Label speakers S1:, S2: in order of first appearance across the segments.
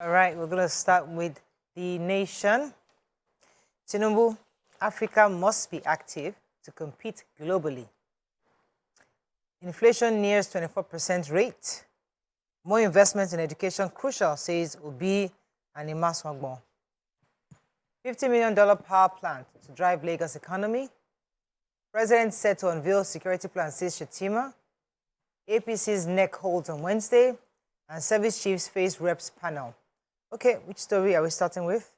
S1: All right, we're going to start with the nation. Tinubu, Africa must be active to compete globally. Inflation nears 24% rate. More investment in education crucial, says Obi and Imaswagbo. $50 million power plant to drive Lagos economy. President said to unveil security plan, says Shetima. APC's neck holds on Wednesday. And service chiefs face reps panel. Okay, which story are we starting with?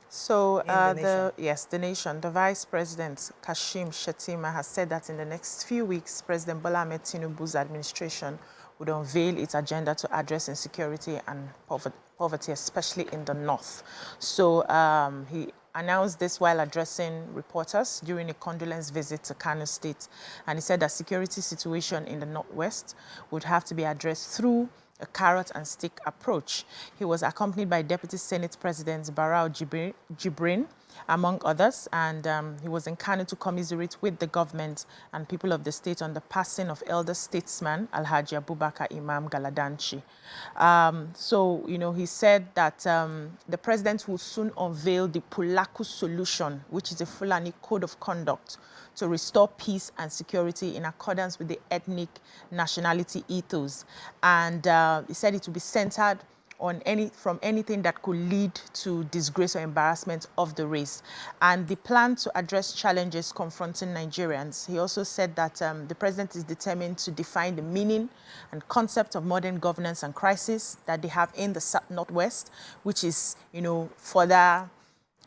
S2: So, the nation, the Vice President, Kashim Shettima, has said that in the next few weeks, President Bola Ahmed Tinubu's administration would unveil its agenda to address insecurity and poverty, especially in the north. So he announced this while addressing reporters during a condolence visit to Kano State. And he said that security situation in the northwest would have to be addressed through a carrot and stick approach. He was accompanied by Deputy Senate President Barau Jibrin, among others, and he was in Kano to commiserate with the government and people of the state on the passing of elder statesman Alhaji Abubakar Imam Galadanchi. He said that the president will soon unveil the Pulaku solution, which is a Fulani code of conduct to restore peace and security in accordance with the ethnic nationality ethos. And he said it will be centered on anything that could lead to disgrace or embarrassment of the race. And the plan to address challenges confronting Nigerians. He also said that the president is determined to define the meaning and concept of modern governance and crisis that they have in the Northwest, which is, further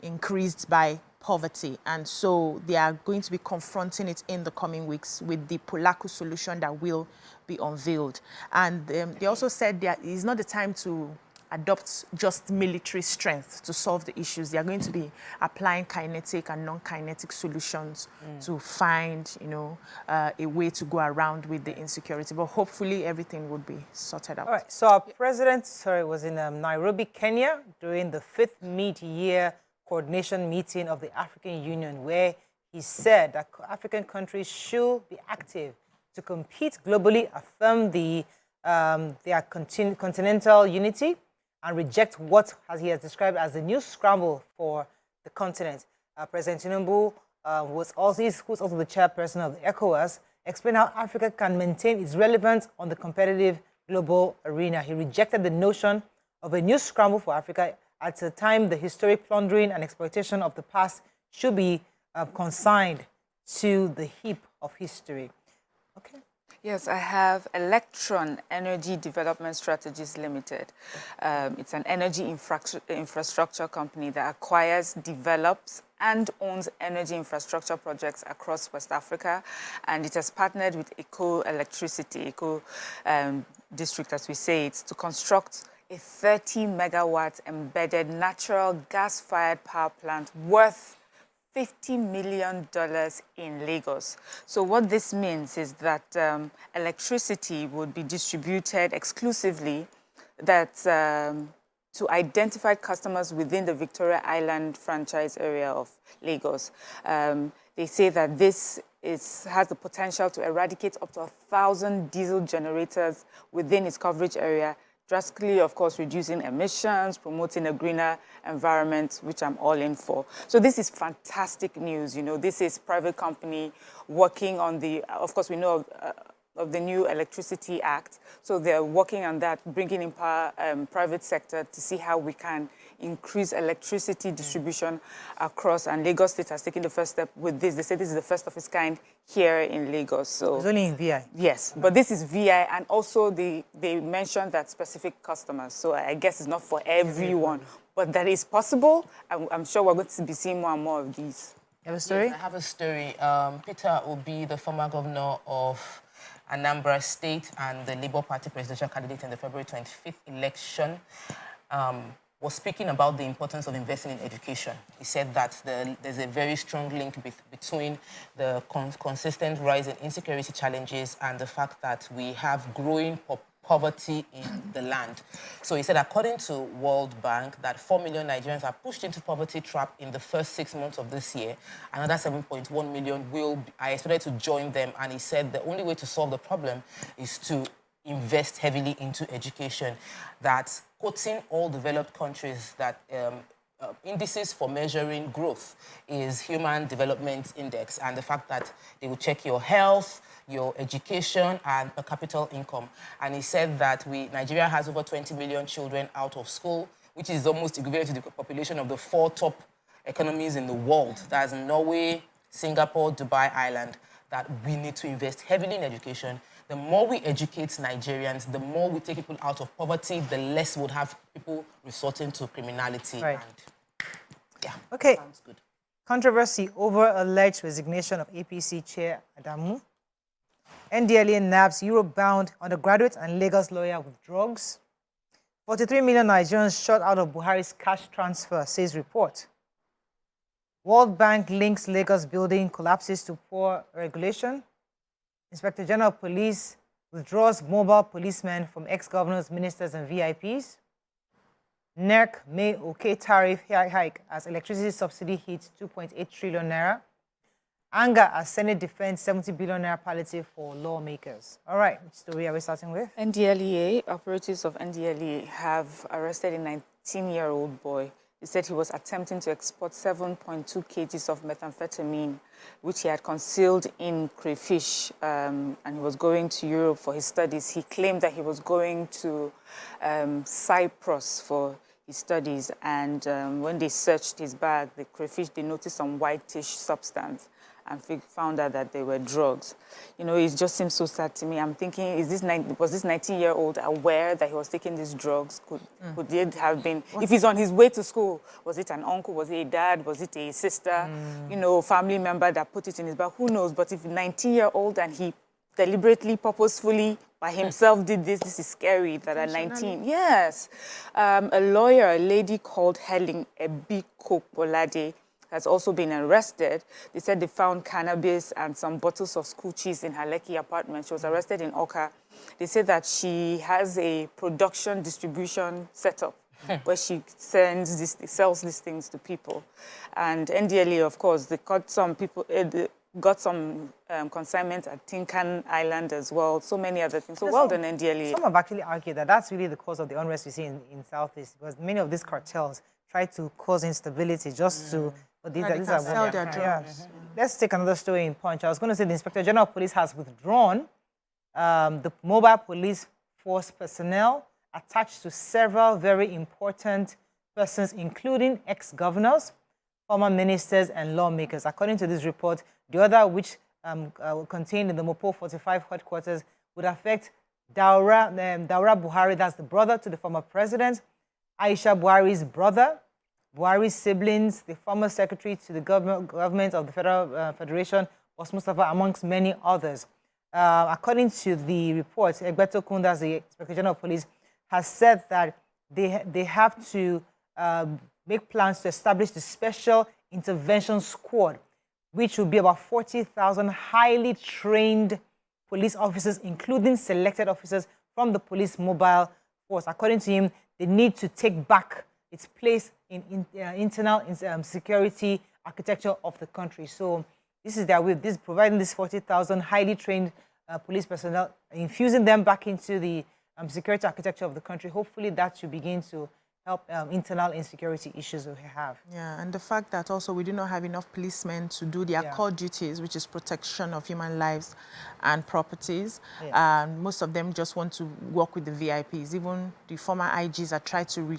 S2: increased by poverty. And so they are going to be confronting it in the coming weeks with the Pulaku solution that will be unveiled. And they also said that it's not the time to adopt just military strength to solve the issues. They are going to be applying kinetic and non-kinetic solutions to find, a way to go around with the insecurity. But hopefully everything would be sorted out.
S1: All right, so our president, was in Nairobi, Kenya, during the 5th mid-year coordination meeting of the African Union, where he said that African countries should be active to compete globally, affirm their continental unity, and reject what he has described as the new scramble for the continent. President Tinubu, who's also the chairperson of the ECOWAS, explained how Africa can maintain its relevance on the competitive global arena. He rejected the notion of a new scramble for Africa. At the time, the historic plundering and exploitation of the past should be consigned to the heap of history. Okay.
S3: Yes, I have Electron Energy Development Strategies Limited. It's an energy infrastructure company that acquires, develops, and owns energy infrastructure projects across West Africa. And it has partnered with Eco Electricity, District, as we say it, to construct a 30-megawatt embedded natural gas-fired power plant worth $50 million in Lagos. So what this means is that electricity would be distributed exclusively to identified customers within the Victoria Island franchise area of Lagos. They say that this has the potential to eradicate up to 1,000 diesel generators within its coverage area, drastically, of course, reducing emissions, promoting a greener environment, which I'm all in for. So this is fantastic news. This is private company working on of course, we know of the new Electricity Act. So they're working on that, bringing in private sector to see how we can increase electricity distribution across. And Lagos State has taken the first step with this. They say this is the first of its kind here in Lagos. So
S1: it's only in VI.
S3: Yes, but this is VI, and also they mentioned that specific customers. So I guess it's not for everyone, but that is possible. I'm sure we're going to be seeing more and more of these.
S1: You have a story?
S4: Yes, I have a story. Peter Obi, the former governor of Anambra State and the Labour Party presidential candidate in the February 25th election, was speaking about the importance of investing in education. He said that there's a very strong link between the consistent rise in insecurity challenges and the fact that we have growing poverty in the land. So he said, according to World Bank, that 4 million Nigerians are pushed into poverty trap in the first 6 months of this year. Another 7.1 million are expected to join them. And he said the only way to solve the problem is to invest heavily into education, that quoting all developed countries that indices for measuring growth is Human Development Index, and the fact that they will check your health, your education, and per capita income. And he said that Nigeria has over 20 million children out of school, which is almost equivalent to the population of the 4 top economies in the world. That's Norway, Singapore, Dubai, Ireland, that we need to invest heavily in education. The more we educate Nigerians, the more we take people out of poverty, the less we'll have people resorting to criminality.
S1: Right.
S4: And, yeah,
S1: okay.
S4: Sounds good.
S1: Controversy over alleged resignation of APC Chair Adamu. NDLEA nabs Europe-bound undergraduate and Lagos lawyer with drugs. 43 million Nigerians shot out of Buhari's cash transfer, says report. World Bank links Lagos building collapses to poor regulation. Inspector General of Police withdraws mobile policemen from ex-governors, ministers, and VIPs. NERC may okay tariff hike as electricity subsidy hits 2.8 trillion naira. Anger as Senate defends 70 billion naira palliative for lawmakers. All right, which story are we starting with?
S3: NDLEA, operatives of NDLEA have arrested a 19-year-old boy. They said he was attempting to export 7.2 kgs of methamphetamine, which he had concealed in crayfish, and he was going to Europe for his studies. He claimed that he was going to Cyprus for his studies, and when they searched his bag, the crayfish, they noticed some whitish substance and found out that they were drugs. You know, it just seems so sad to me. I'm thinking, was this 19-year-old aware that he was taking these drugs? Could it have been, if he's on his way to school, was it an uncle, was it a dad, was it a sister, you know, family member that put it in his bag? Who knows? But if 19-year-old and he deliberately, purposefully, by himself did this is scary that at 19. Yes. A lawyer, a lady called Helen Ebikopolade, has also been arrested. They said they found cannabis and some bottles of school cheese in her Lekki apartment. She was arrested in Oka. They said that she has a production distribution setup where she sells these things to people. And NDLEA, of course, they got some people, got some consignment at Tinkan Island as well, so many other things. So well done, NDLEA.
S1: Some have actually argued that that's really the cause of the unrest we see in Southeast, because many of these cartels try to cause instability just to... But these are
S2: sell their drugs.
S1: Let's take another story in Punch. I was going to say the Inspector General of Police has withdrawn the mobile police force personnel attached to several very important persons, including ex-governors, former ministers, and lawmakers. According to this report, the order, which contained in the Mopo 45 headquarters, would affect Daura Buhari, that's the brother to the former president, Aisha Buhari's brother, Buhari's siblings, the former secretary to the government of the Federal Federation, Boss Mustafa, amongst many others. According to the report, Egbeto Kundas, the Inspector General of Police, has said that they have to make plans to establish the Special Intervention Squad, which will be about 40,000 highly trained police officers, including selected officers from the police mobile force. According to him, they need to take back its place in internal security architecture of the country. So this is their way, providing this 40,000 highly trained police personnel, infusing them back into the security architecture of the country. Hopefully that should begin to help internal insecurity issues we have.
S2: Yeah, and the fact that also we do not have enough policemen to do their core duties, which is protection of human lives and properties. Most of them just want to work with the VIPs. Even the former IGs are trying to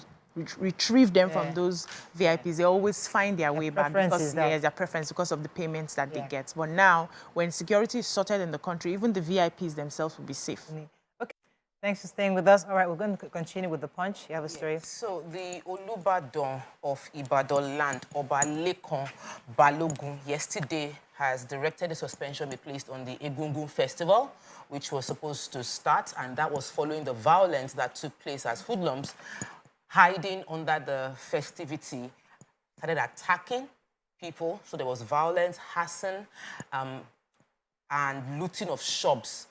S2: retrieve them from those VIPs. They always find their way back because their preference because of the payments that they get. But now, when security is sorted in the country, even the VIPs themselves will be safe.
S1: Okay, thanks for staying with us. All right, we're going to continue with the Punch. You have a story?
S4: So the Olubadan of Ibadan land, Oba Lekan Balogun, yesterday has directed a suspension be placed on the Egungun Festival, which was supposed to start, and that was following the violence that took place as hoodlums hiding under the festivity started attacking people. So there was violence, harassing, and looting of shops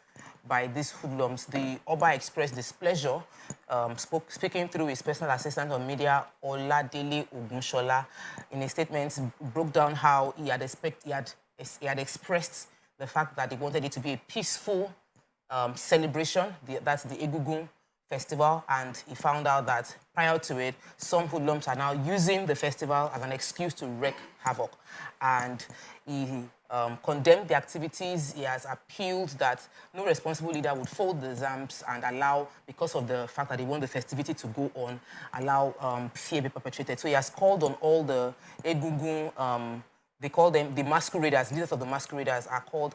S4: by these hoodlums. The Oba expressed displeasure, speaking through his personal assistant on media, Oladele Ogunshola, in a statement, broke down how he had expressed the fact that he wanted it to be a peaceful celebration, that's the Egungun festival, and he found out that prior to it, some hoodlums are now using the festival as an excuse to wreak havoc. And he condemned the activities. He has appealed that no responsible leader would fold the exams and allow, because of the fact that they want the festivity to go on, allow fear be perpetrated. So he has called on all the Egungun, they call them the masqueraders, leaders of the masqueraders are called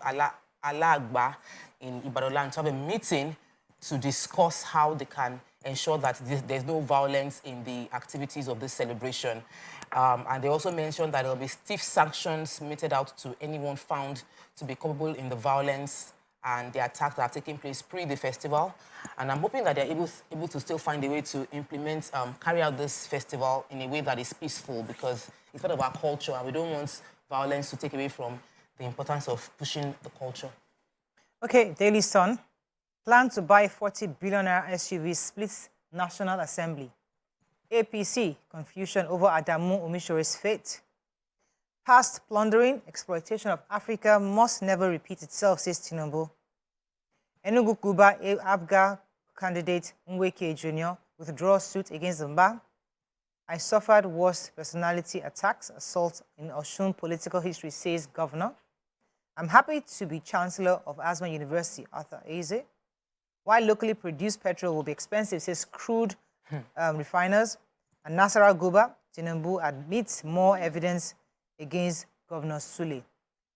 S4: Alagba in Ibadan, to have a meeting to discuss how they can ensure that there's no violence in the activities of this celebration. And they also mentioned that there will be stiff sanctions meted out to anyone found to be culpable in the violence and the attacks that have taken place pre the festival. And I'm hoping that they're able to still find a way to implement, carry out this festival in a way that is peaceful, because it's part of our culture and we don't want violence to take away from the importance of pushing the culture. Okay, Daily Sun. Plan to buy 40 billionaire SUV splits National Assembly. APC, confusion over Adamu Omishore's fate. Past plundering, exploitation of Africa must never repeat itself, says Tinubu. Enugu Kuba Abga candidate Nweke Jr. withdraws suit against Zamba. I suffered worse personality attacks, assault in Osun political history, says governor. I'm happy to be Chancellor of Asma University, Arthur Eze. While locally produced petrol will be expensive, says crude refiners. And Nasara Guba, Tinubu admits more evidence against Governor Sule.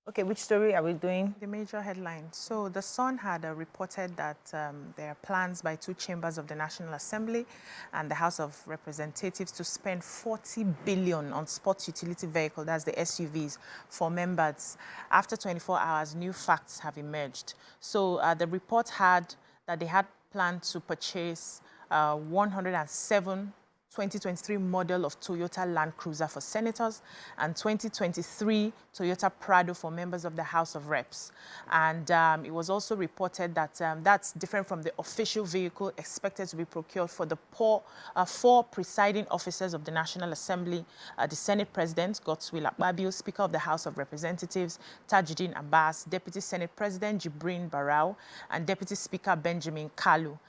S4: Okay, which story are we doing?
S2: The major headline. So the Sun had reported that there are plans by two chambers of the National Assembly and the House of Representatives to spend 40 billion on sports utility vehicle, that's the SUVs, for members. After 24 hours, new facts have emerged. So the report had that they had planned to purchase 107 2023 model of Toyota Land Cruiser for senators and 2023 Toyota Prado for members of the House of Reps. And it was also reported that that's different from the official vehicle expected to be procured for the four presiding officers of the National Assembly, the Senate President, Godswill Akpabio, Speaker of the House of Representatives, Tajuddin Abbas, Deputy Senate President Jibrin Barau, and Deputy Speaker Benjamin Kalu.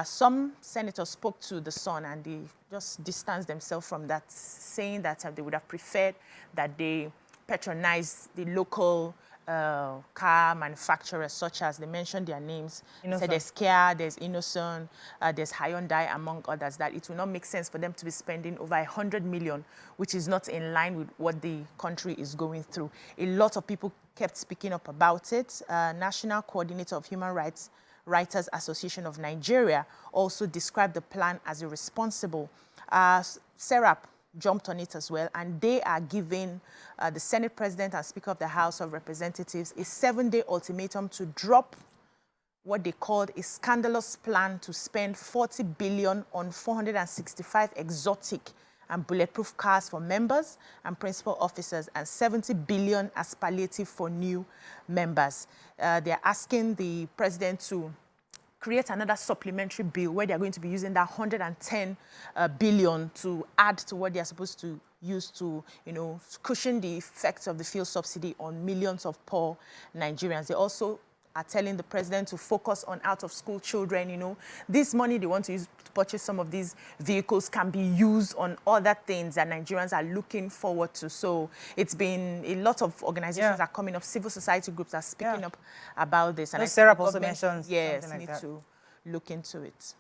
S2: Some senators spoke to the Sun and they just distanced themselves from that, saying that they would have preferred that they patronize the local car manufacturers, such as they mentioned their names. So there's Kia, there's Innoson, there's Hyundai, among others, that it will not make sense for them to be spending over 100 million, which is not in line with what the country is going through. A lot of people kept speaking up about it. National Coordinator of Human Rights Writers Association of Nigeria also described the plan as irresponsible. Serap jumped on it as well, and they are giving the Senate President and Speaker of the House of Representatives a 7-day ultimatum to drop what they called a scandalous plan to spend 40 billion on 465 exotic and bulletproof cars for members and principal officers, and 70 billion as palliative for new members. They're asking the president to create another supplementary bill where they're going to be using that 110 billion to add to what they're supposed to use to, cushion the effects of the fuel subsidy on millions of poor Nigerians. They also are telling the president to focus on out-of-school children. This money they want to use to purchase some of these vehicles can be used on other things that Nigerians are looking forward to. So it's been a lot of organizations are coming up, civil society groups are speaking up about this. And
S1: Sarah also mentioned
S2: yes,
S1: like
S2: need
S1: that.
S2: to look into it.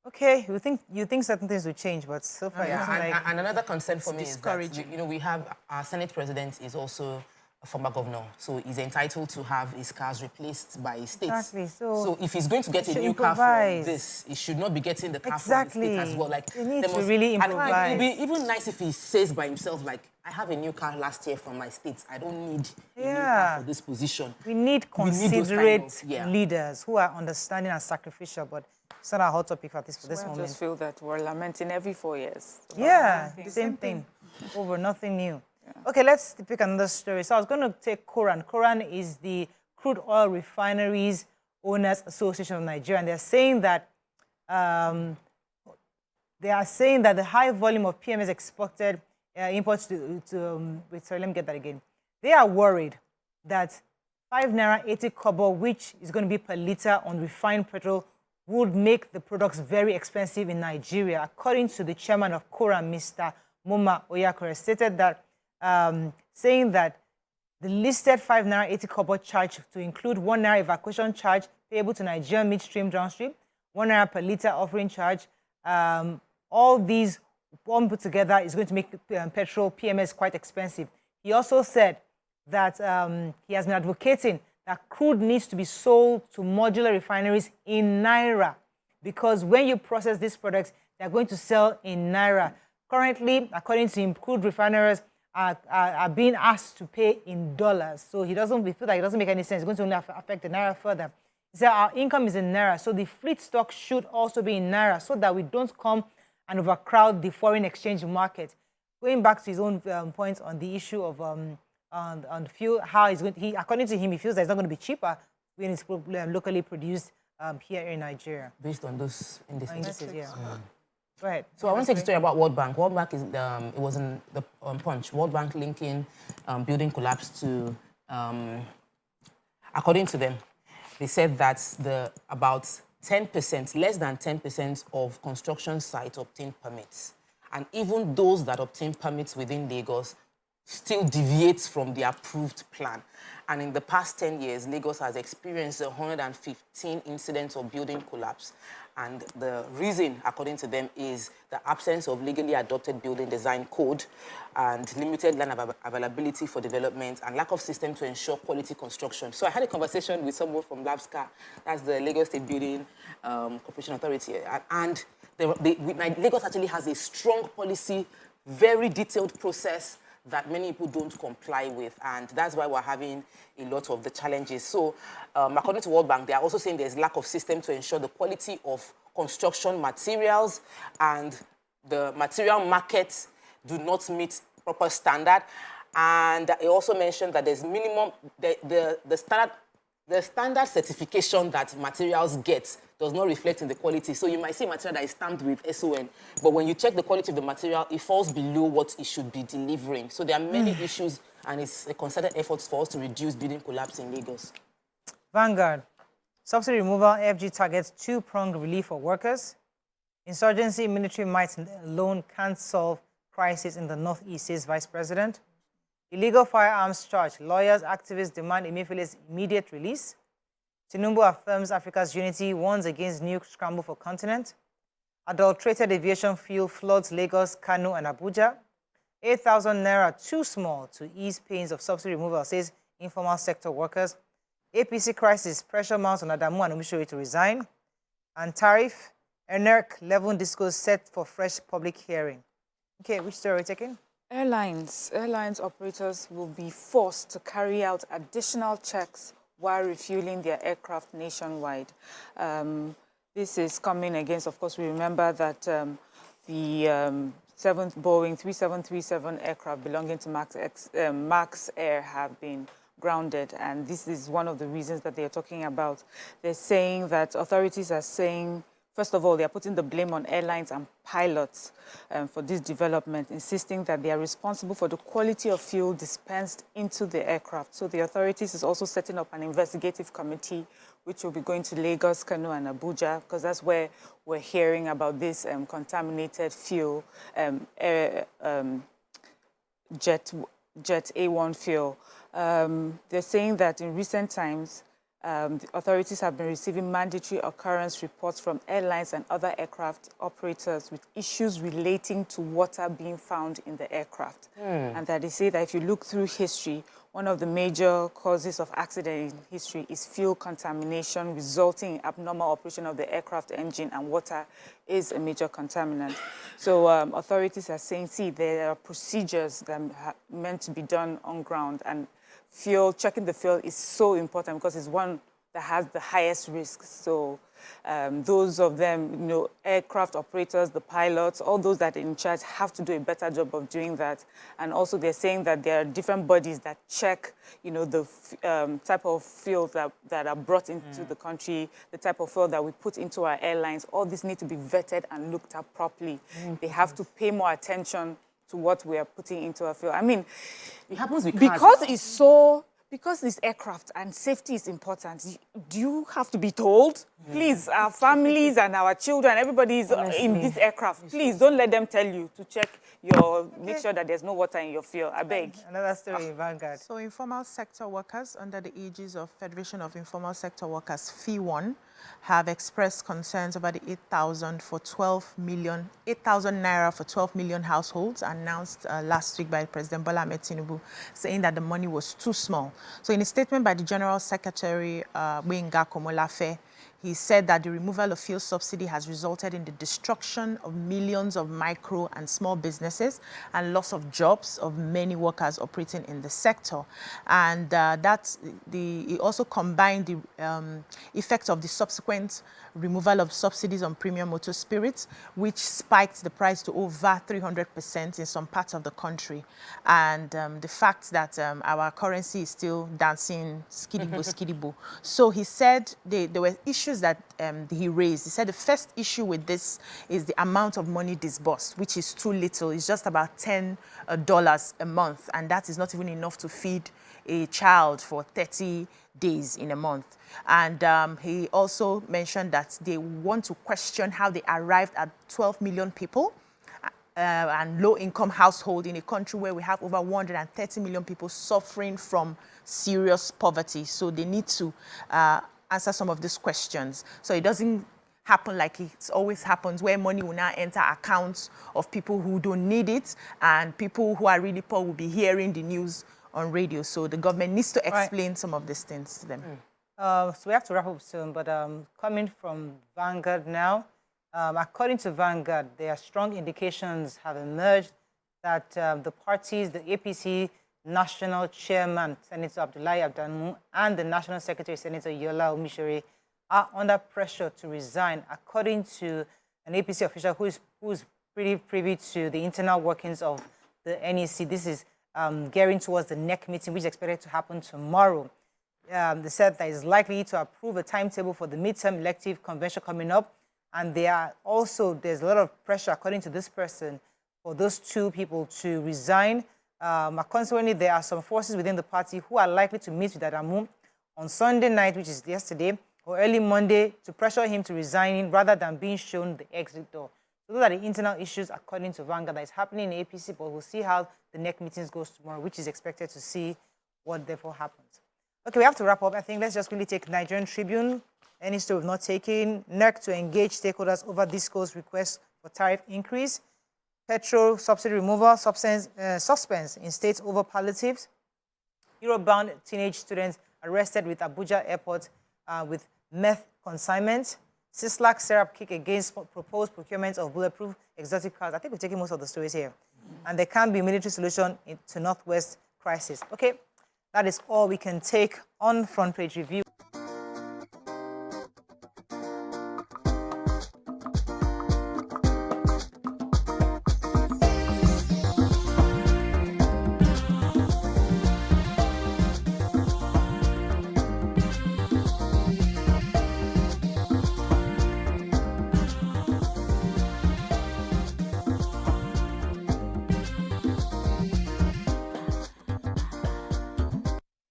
S1: Okay, you think certain things will change, but so far,
S4: and another concern for me is that we have our Senate President is also a former governor, so he's entitled to have his cars replaced by states.
S1: Exactly.
S4: So if he's going to get a new car from this, he should not be getting the car from the state as well. Like,
S1: he needs to really improvise.
S4: And it would be even nice if he says by himself, like, I have a new car last year from my state. I don't need a new car for this position.
S1: We need considerate leaders who are understanding and sacrificial, but it's not a hot topic for this moment.
S3: I just feel that we're lamenting every 4 years.
S1: Yeah, the same thing. Over nothing new. Yeah. Okay, let's pick another story. So I was going to take Koran. Koran is the Crude Oil Refineries Owners Association of Nigeria, and they're saying that the high volume of PMS exported imports wait, sorry, let me get that again. They are worried that 5.80 naira, which is going to be per liter on refined petrol, would make the products very expensive in Nigeria. According to the chairman of KORA, Mr. Moma Oyakore, stated that, saying that the listed 5.80 naira charge to include 1 naira evacuation charge payable to Nigerian midstream downstream, 1 naira per liter offering charge, all these one put together is going to make petrol PMS quite expensive. He also said that he has been advocating that crude needs to be sold to modular refineries in naira, because when you process these products, they're going to sell in naira. Currently, according to him, crude refineries are being asked to pay in dollars. So he feel like it doesn't make any sense. It's going to only affect the naira further. He said our income is in naira, so the fleet stock should also be in naira, so that we don't come and overcrowd the foreign exchange market. Going back to his own point on the issue of on fuel, how he's going, according to him, he feels that it's not going to be cheaper when it's locally produced here in Nigeria.
S4: Based on those indices.
S1: Yeah. Go ahead.
S4: So I want to take a story about World Bank. World Bank is it was in the Punch. World Bank linking building collapse to, according to them, they said that about 10%, less than 10% of construction sites obtain permits. And even those that obtain permits within Lagos still deviates from the approved plan. And in the past 10 years, Lagos has experienced 115 incidents of building collapse. And the reason, according to them, is the absence of legally adopted building design code and limited land availability for development and lack of system to ensure quality construction. So I had a conversation with someone from LABSCA, that's the Lagos State Building Corporation Authority. And Lagos actually has a strong policy, very detailed process that many people don't comply with, and that's why we're having a lot of the challenges. So, according to World Bank, they are also saying there's lack of system to ensure the quality of construction materials, and the material markets do not meet proper standard. And they also mentioned that there's minimum, the standard certification that materials get does not reflect in the quality. So you might see material that is stamped with SON, but when you check the quality of the material, it falls below what it should be delivering. So there are many issues, and it's a concerted effort for us to reduce building collapse in Lagos.
S1: Vanguard. Subsidy removal, FG targets two-pronged relief for workers. Insurgency, military might alone can't solve crisis in the Northeast, says Vice President. Illegal firearms charge. Lawyers, activists demand Emefiele's immediate release. Tinubu affirms Africa's unity, warns against new scramble for continent. Adulterated aviation fuel floods Lagos, Kano, and Abuja. 8,000 naira too small to ease pains of subsidy removal, says informal sector workers. APC crisis, pressure mounts on Adamu and Omisore to resign. And tariff, ENERC 11 discos set for fresh public hearing. Okay, which story are we taking?
S3: Airlines operators will be forced to carry out additional checks while refueling their aircraft nationwide. This is coming against, of course, we remember that the 7th Boeing 3737 aircraft belonging to Max Air have been grounded, and this is one of the reasons that they're talking about. They're saying that authorities are saying, first of all, they are putting the blame on airlines and pilots for this development, insisting that they are responsible for the quality of fuel dispensed into the aircraft. So the authorities is also setting up an investigative committee, which will be going to Lagos, Kano, and Abuja, because that's where we're hearing about this contaminated fuel, jet A1 fuel. They're saying that in recent times, the authorities have been receiving mandatory occurrence reports from airlines and other aircraft operators with issues relating to water being found in the aircraft. And that they say that if you look through history, one of the major causes of accident in history is fuel contamination resulting in abnormal operation of the aircraft engine, and water is a major contaminant. So authorities are saying, see, there are procedures that are meant to be done on ground, and checking the fuel is so important because it's one that has the highest risk. So those of them, aircraft operators, the pilots, all those that are in charge have to do a better job of doing that. And also they're saying that there are different bodies that check, the type of fuel that are brought into the country, the type of fuel that we put into our airlines. All this need to be vetted and looked at properly. They have to pay more attention to what we are putting into our fuel. I mean,
S4: it happens with
S3: because because this aircraft and safety is important, do you have to be told? Please, our families and our children, everybody is in this aircraft. Please don't let them tell you to check make sure that there's no water in your fuel. I beg.
S1: Another story in Vanguard.
S2: So informal sector workers under the aegis of Federation of Informal Sector Workers, FI1, have expressed concerns about the 8,000 naira for 12 million households announced last week by President Bola Ahmed Tinubu, saying that the money was too small. So in a statement by the General Secretary, Wenga Komolafe, he said that the removal of fuel subsidy has resulted in the destruction of millions of micro and small businesses and loss of jobs of many workers operating in the sector. And he also combined the effects of the subsequent removal of subsidies on premium motor spirits, which spiked the price to over 300% in some parts of the country. And the fact that our currency is still dancing skiddy-bo. So he said there were issues that he raised. He said the first issue with this is the amount of money disbursed, which is too little. It's just about $10 a month, and that is not even enough to feed a child for 30 days in a month. And he also mentioned that they want to question how they arrived at 12 million people and low-income household in a country where we have over 130 million people suffering from serious poverty. So they need to answer some of these questions. So it doesn't happen like it always happens, where money will now enter accounts of people who don't need it, and people who are really poor will be hearing the news on radio. So the government needs to explain some of these things to them.
S1: So we have to wrap up soon, but coming from Vanguard now, according to Vanguard, there are strong indications have emerged that the parties, the APC National Chairman, Senator Abdullahi Abdanu, and the National Secretary, Senator Yola Omishore, are under pressure to resign, according to an APC official who is pretty privy to the internal workings of the NEC. This is gearing towards the NEC meeting, which is expected to happen tomorrow. They said that it's likely to approve a timetable for the midterm elective convention coming up, and there's a lot of pressure, according to this person, for those two people to resign. Consequently, there are some forces within the party who are likely to meet with Adamu on Sunday night, which is yesterday, or early Monday, to pressure him to resign rather than being shown the exit door. So those are the internal issues, according to Vanguard, that is happening in APC, but we'll see how the NEC meetings goes tomorrow, which is expected to see what therefore happens. Okay, we have to wrap up. I think let's just really take Nigerian Tribune. Any story we've not taken. NEC to engage stakeholders over Disco's request for tariff increase. Petrol subsidy removal, suspense in states over palliatives. Europe-bound teenage students arrested with Abuja airport with meth consignment. Sislak syrup kick against proposed procurement of bulletproof exotic cars. I think we're taking most of the stories here. And there can be a military solution to Northwest crisis. Okay, that is all we can take on Front Page Review.